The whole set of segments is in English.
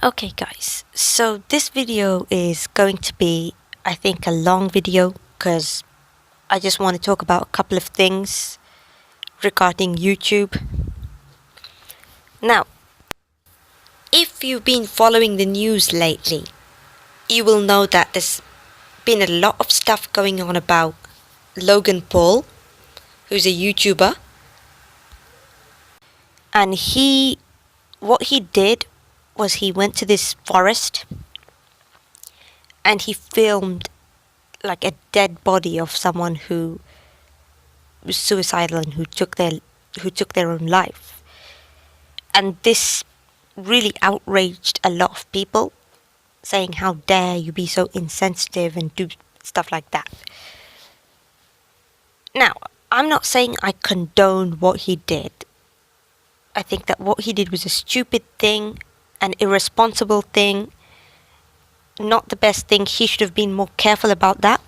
Okay guys, so this video is going to be, I think, a long video because I just want to talk about a couple of things regarding YouTube. Now, if you've been following the news lately, you will know that there's been a lot of stuff going on about Logan Paul, who's a YouTuber, and what he did was he went to this forest and he filmed like a dead body of someone who was suicidal and who took their own life. And this really outraged a lot of people, saying how dare you be so insensitive and do stuff like that. Now, I'm not saying I condone what he did. I think that what he did was a stupid thing, an irresponsible thing, not the best thing. He should have been more careful about that.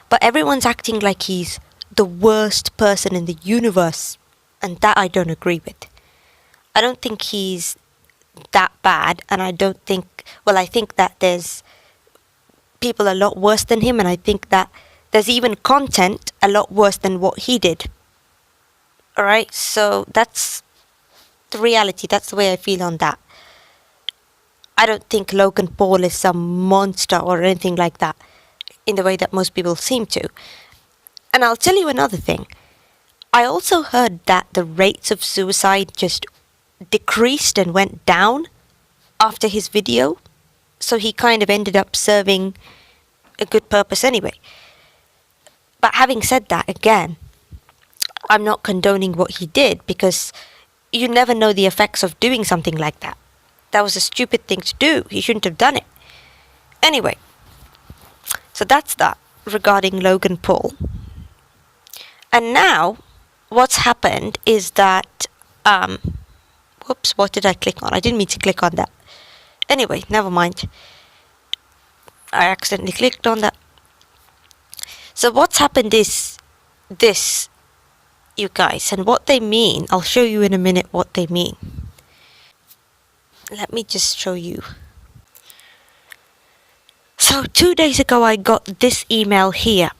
But everyone's acting like he's the worst person in the universe, and that I don't agree with. I don't think he's that bad, and I think that there's people a lot worse than him, and I think that there's even content a lot worse than what he did. Alright, so that's the reality, that's the way I feel on that. I don't think Logan Paul is some monster or anything like that, in the way that most people seem to. And I'll tell you another thing. I also heard that the rates of suicide just decreased and went down after his video, so he kind of ended up serving a good purpose anyway. But having said that, again, I'm not condoning what he did, because you never know the effects of doing something like that. That was a stupid thing to do. He shouldn't have done it. Anyway, so that's that regarding Logan Paul. And now, what's happened is that, whoops, what did I click on? I didn't mean to click on that. Anyway, never mind. I accidentally clicked on that. So what's happened is this, you guys, and what they mean, I'll show you in a minute what they mean. Let me just show you. So 2 days ago I got this email here,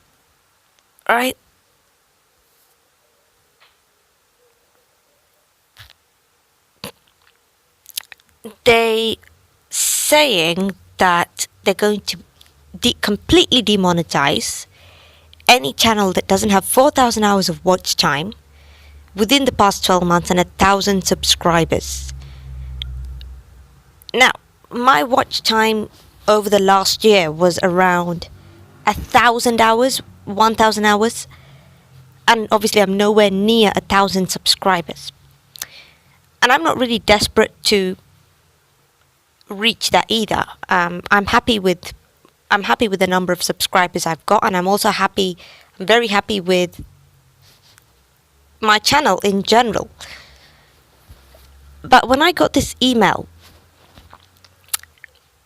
right? They saying that they're going to completely demonetize any channel that doesn't have 4,000 hours of watch time within the past 12 months and 1,000 subscribers. Now, my watch time over the last year was around 1,000 hours, 1,000 hours, and obviously I'm nowhere near 1,000 subscribers. And I'm not really desperate to reach that either. I'm happy with the number of subscribers I've got, and I'm very happy with my channel in general. But when I got this email,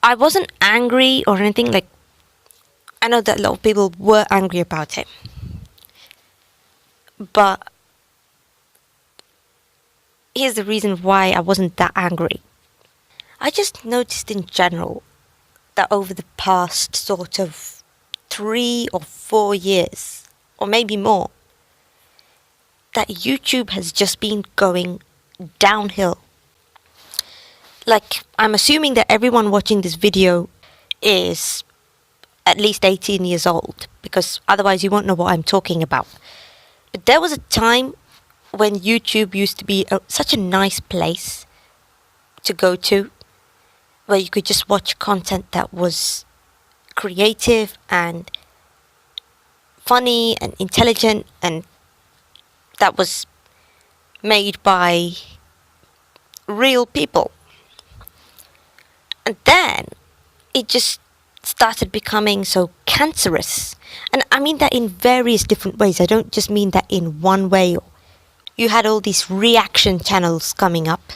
I wasn't angry or anything. Like, I know that a lot of people were angry about it, but here's the reason why I wasn't that angry. I just noticed in general that over the past sort of 3 or 4 years, or maybe more, that YouTube has just been going downhill. Like, I'm assuming that everyone watching this video is at least 18 years old, because otherwise you won't know what I'm talking about. But there was a time when YouTube used to be such a nice place to go to, where you could just watch content that was creative and funny and intelligent, and that was made by real people. And then it just started becoming so cancerous. And I mean that in various different ways. I don't just mean that in one way. You had all these reaction channels coming up.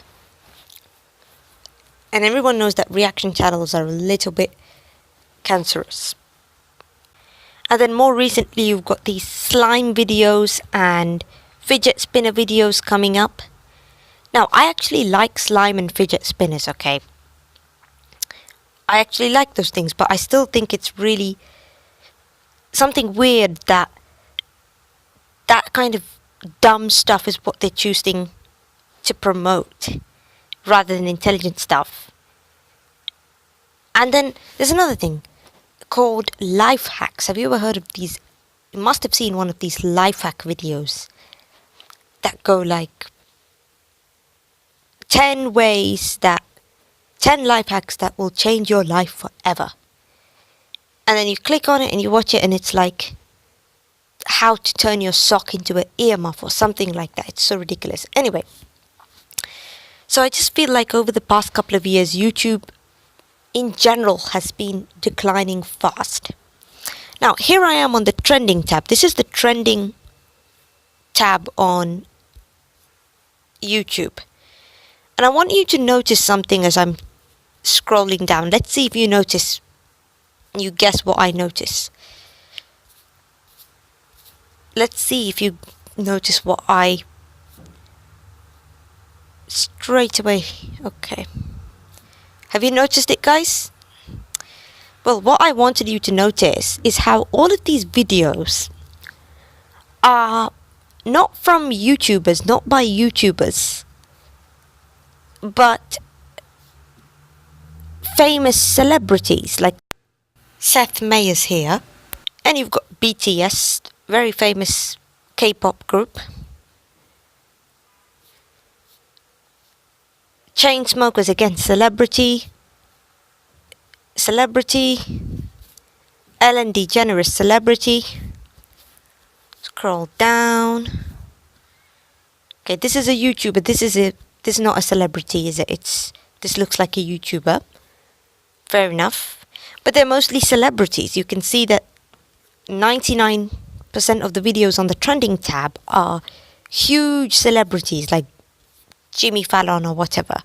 And everyone knows that reaction channels are a little bit cancerous. And then more recently you've got these slime videos and fidget spinner videos coming up. Now, I actually like slime and fidget spinners, okay? I actually like those things, but I still think it's really something weird that that kind of dumb stuff is what they're choosing to promote rather than intelligent stuff. And then there's another thing called life hacks. Have you ever heard of these? You must have seen one of these life hack videos that go like 10 ways that 10 life hacks that will change your life forever. And then you click on it and you watch it and it's like how to turn your sock into an earmuff or something like that. It's so ridiculous. Anyway, so I just feel like over the past couple of years, YouTube in general has been declining fast. Now, here I am on the trending tab. This is the trending tab on YouTube. And I want you to notice something as I'm scrolling down. Let's see if you notice, you guess what I notice. Let's see if you notice what I straight away. Okay. Have you noticed it, guys? Well, what I wanted you to notice is how all of these videos are not from YouTubers, not by YouTubers, but famous celebrities like Seth Meyers here. And you've got BTS, very famous K-pop group. Chainsmokers, again, celebrity. Ellen DeGeneres, celebrity. Scroll down. Okay, this is a YouTuber. This is not a celebrity, is it? This looks like a YouTuber. Fair enough. But they're mostly celebrities. You can see that 99% of the videos on the trending tab are huge celebrities like Jimmy Fallon or whatever.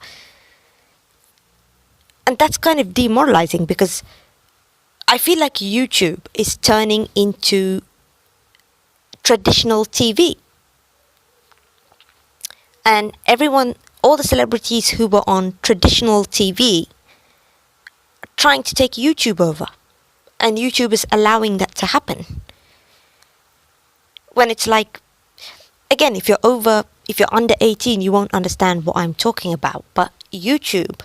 And that's kind of demoralizing because I feel like YouTube is turning into traditional TV. And all the celebrities who were on traditional TV are trying to take YouTube over. And YouTube is allowing that to happen. When it's like, again, if you're under 18, you won't understand what I'm talking about. But YouTube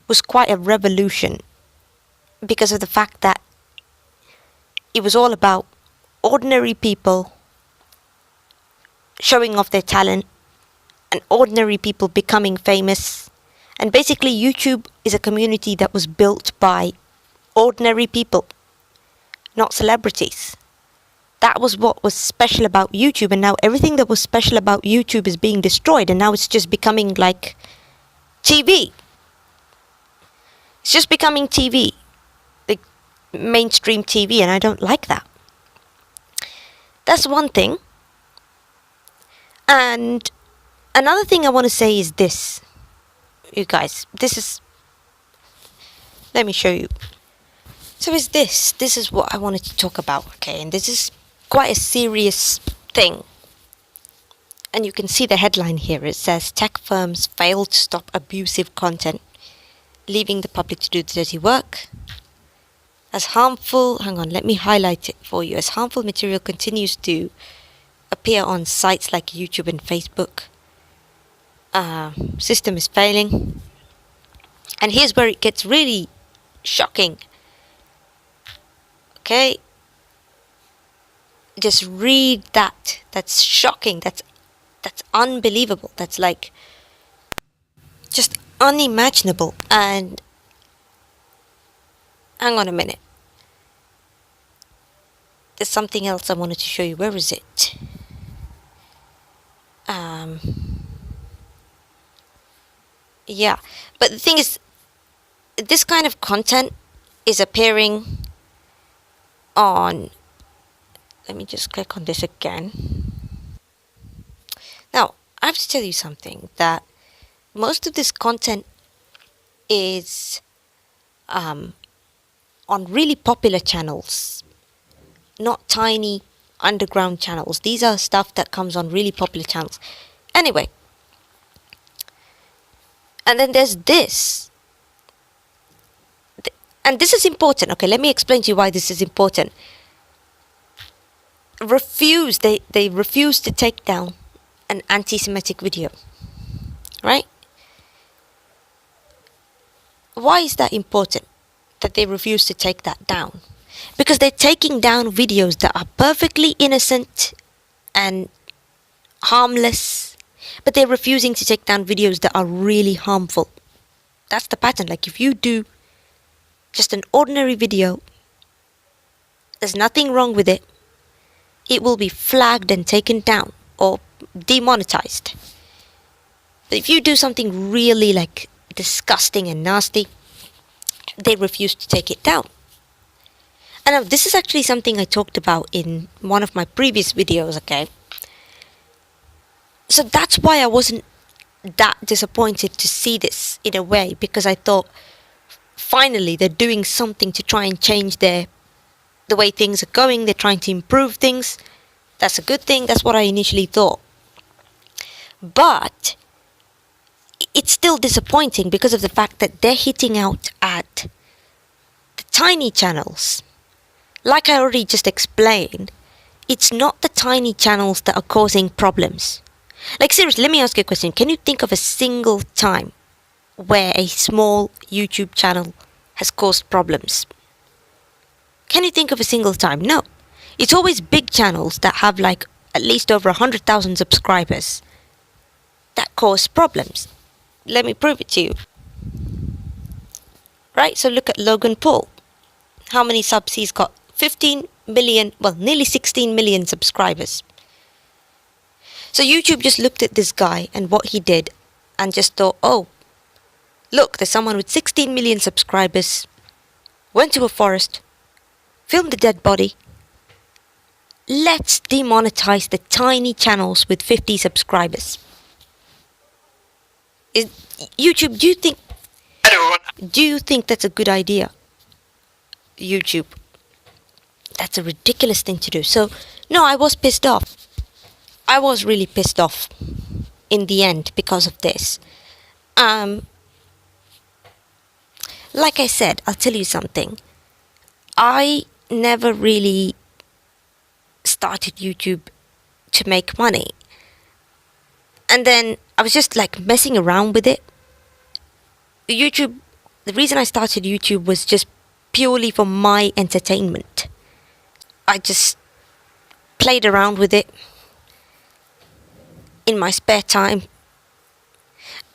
was quite a revolution because of the fact that it was all about ordinary people showing off their talent and ordinary people becoming famous. And basically YouTube is a community that was built by ordinary people, not celebrities. That was what was special about YouTube, and now everything that was special about YouTube is being destroyed, and now it's just becoming like TV. It's just becoming TV, like mainstream TV, and I don't like that. That's one thing. And another thing I want to say is this. You guys, let me show you. So this is what I wanted to talk about, okay? And this is quite a serious thing. And you can see the headline here. It says, tech firms fail to stop abusive content, leaving the public to do the dirty work. As harmful, hang on, let me highlight it for you. As harmful material continues to appear on sites like YouTube and Facebook, system is failing. And here's where it gets really shocking. Okay? Just read that. That's shocking. That's unbelievable. That's like just unimaginable. And hang on a minute. There's something else I wanted to show you. Where is it? Yeah. But the thing is, this kind of content is appearing on, let me just click on this again. Now, I have to tell you something, that most of this content is on really popular channels, not tiny underground channels. These are stuff that comes on really popular channels. Anyway, And then there's this. And this is important. Okay, let me explain to you why this is important. They refuse to take down an anti-Semitic video. Right? Why is that important? That they refuse to take that down? Because they're taking down videos that are perfectly innocent and harmless, but they're refusing to take down videos that are really harmful. That's the pattern. Like if you do just an ordinary video, there's nothing wrong with it, it will be flagged and taken down or demonetized. But if you do something really like disgusting and nasty, they refuse to take it down. And now this is actually something I talked about in one of my previous videos, okay? So that's why I wasn't that disappointed to see this in a way, because I thought finally they're doing something to try and change the way things are going. They're trying to improve things. That's a good thing. That's what I initially thought. But it's still disappointing because of the fact that they're hitting out at the tiny channels. Like I already just explained, it's not the tiny channels that are causing problems. Like seriously, let me ask you a question. Can you think of a single time where a small YouTube channel has caused problems? Can you think of a single time? No. It's always big channels that have like at least over 100,000 subscribers that cause problems. Let me prove it to you. Right, so look at Logan Paul. How many subs he's got? 15 million, well, nearly 16 million subscribers. So YouTube just looked at this guy and what he did and just thought, oh, look, there's someone with 16 million subscribers, went to a forest, filmed a dead body. Let's demonetize the tiny channels with 50 subscribers. YouTube, do you think that's a good idea? YouTube. That's a ridiculous thing to do. So, no, I was pissed off. I was really pissed off in the end because of this. Like I said, I'll tell you something. I never really started YouTube to make money. And then I was just like messing around with it. YouTube, the reason I started YouTube was just purely for my entertainment. I just played around with it in my spare time.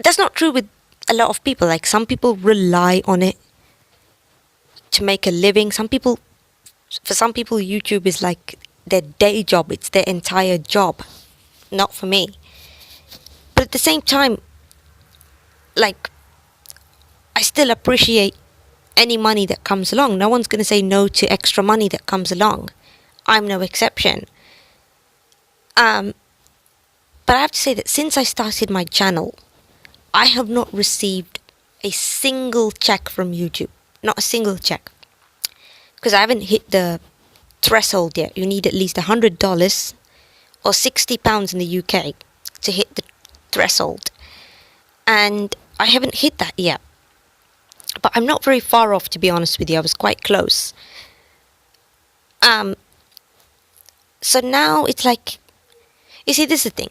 That's not true with a lot of people. Like some people rely on it to make a living. For some people, YouTube is like their day job. It's their entire job. Not for me. But at the same time, like, I still appreciate any money that comes along. No one's going to say no to extra money that comes along. I'm no exception. But I have to say that since I started my channel, I have not received a single check from YouTube. Not a single check. Because I haven't hit the threshold yet. You need at least $100 or £60 in the UK to hit the threshold. And I haven't hit that yet. But I'm not very far off, to be honest with you. I was quite close. So now it's like, you see, this is the thing.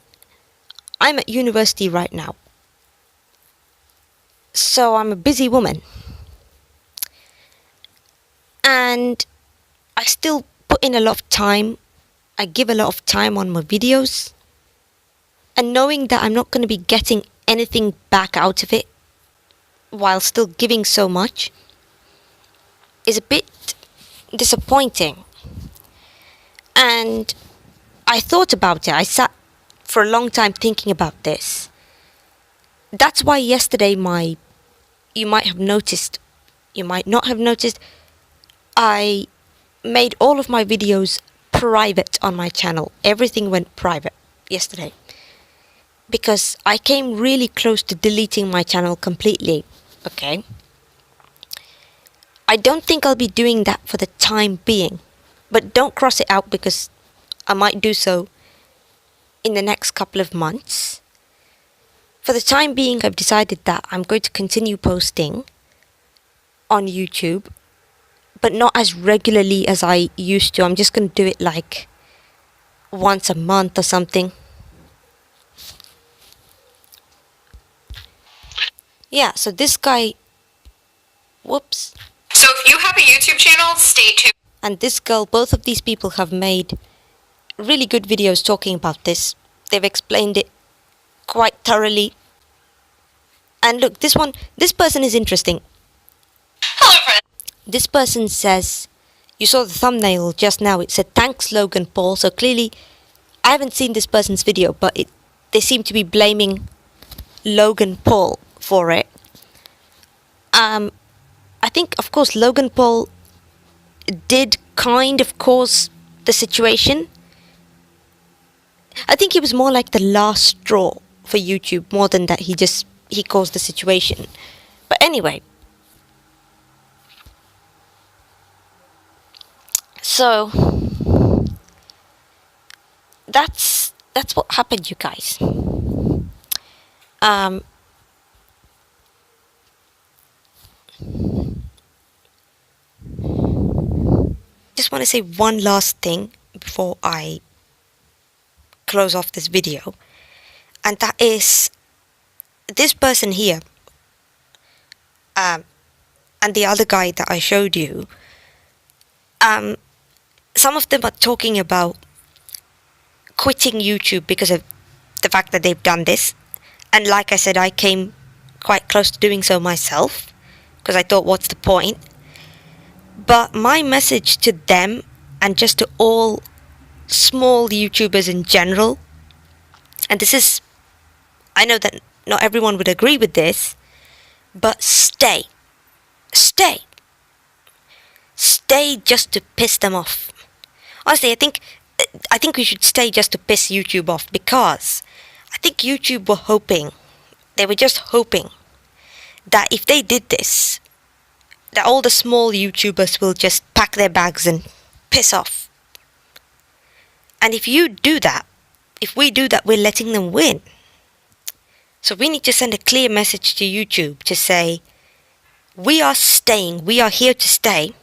I'm at university right now. So I'm a busy woman. And I still put in a lot of time. I give a lot of time on my videos. And knowing that I'm not going to be getting anything back out of it while still giving so much is a bit disappointing. And I thought about it. I sat for a long time thinking about this. That's why yesterday you might have noticed, you might not have noticed, I made all of my videos private on my channel. Everything went private yesterday. Because I came really close to deleting my channel completely. Okay? I don't think I'll be doing that for the time being. But don't cross it out because I might do so in the next couple of months. For the time being, I've decided that I'm going to continue posting on YouTube, but not as regularly as I used to. I'm just going to do it like once a month or something. Yeah, so this guy, whoops. So if you have a YouTube channel, stay tuned. And this girl, both of these people have made really good videos talking about this. They've explained it quite thoroughly. And look, this person is interesting. Hello, friend. This person says, you saw the thumbnail just now, it said thanks Logan Paul. So clearly, I haven't seen this person's video, but they seem to be blaming Logan Paul for it. I think, of course, Logan Paul did kind of cause the situation. I think he was more like the last straw for YouTube, more than that he caused the situation. But anyway, so that's what happened, you guys. Just want to say one last thing before I close off this video, and that is this person here, and the other guy that I showed you. Some of them are talking about quitting YouTube because of the fact that they've done this, and like I said, I came quite close to doing so myself because I thought, what's the point? But my message to them, and just to all small YouTubers in general, and this is, I know that not everyone would agree with this, but stay just to piss them off. Honestly, I think we should stay just to piss YouTube off, because I think YouTube they were just hoping that if they did this, that all the small YouTubers will just pack their bags and piss off. And if we do that, we're letting them win. So we need to send a clear message to YouTube to say, we are staying, we are here to stay,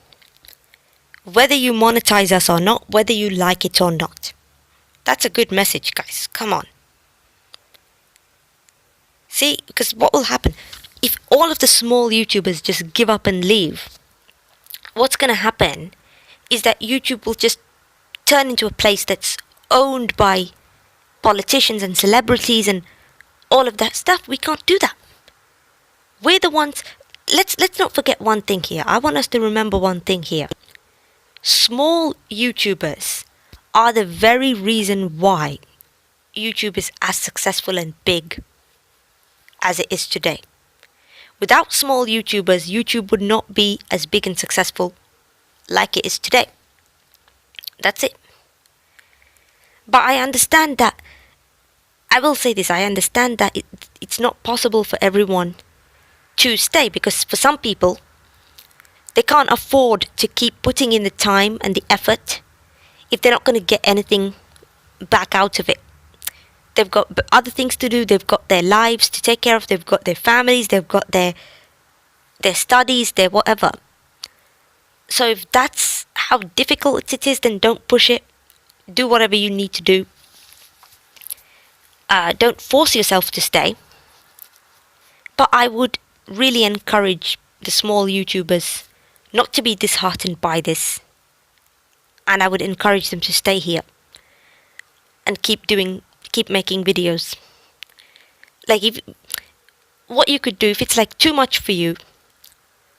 whether you monetize us or not, whether you like it or not. That's a good message, guys. Come on. See, because what will happen? If all of the small YouTubers just give up and leave, what's going to happen is that YouTube will just turn into a place that's owned by politicians and celebrities and all of that stuff. We can't do that. We're the ones. Let's not forget one thing here. I want us to remember one thing here. Small YouTubers are the very reason why YouTube is as successful and big as it is today. Without small YouTubers, YouTube would not be as big and successful like it is today. That's it. But I understand that, I will say this, I understand that it's not possible for everyone to stay, because for some people, they can't afford to keep putting in the time and the effort if they're not going to get anything back out of it. They've got other things to do, they've got their lives to take care of, they've got their families, they've got their studies, their whatever. So if that's how difficult it is, then don't push it. Do whatever you need to do. Don't force yourself to stay. But I would really encourage the small YouTubers not to be disheartened by this. And I would encourage them to stay here and keep making videos. Like, what you could do, if it's like too much for you,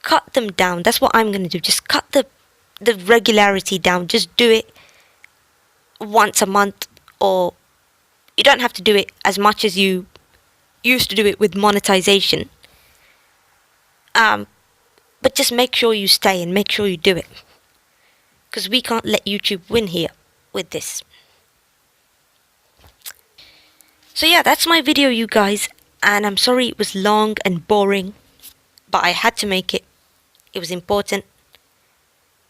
cut them down. That's what I'm going to do. Just cut the regularity down. Just do it once a month, or you don't have to do it as much as you used to do it with monetization. But just make sure you stay and make sure you do it, because we can't let YouTube win here with this. So yeah, that's my video, you guys, and I'm sorry it was long and boring, but I had to make it. It was important.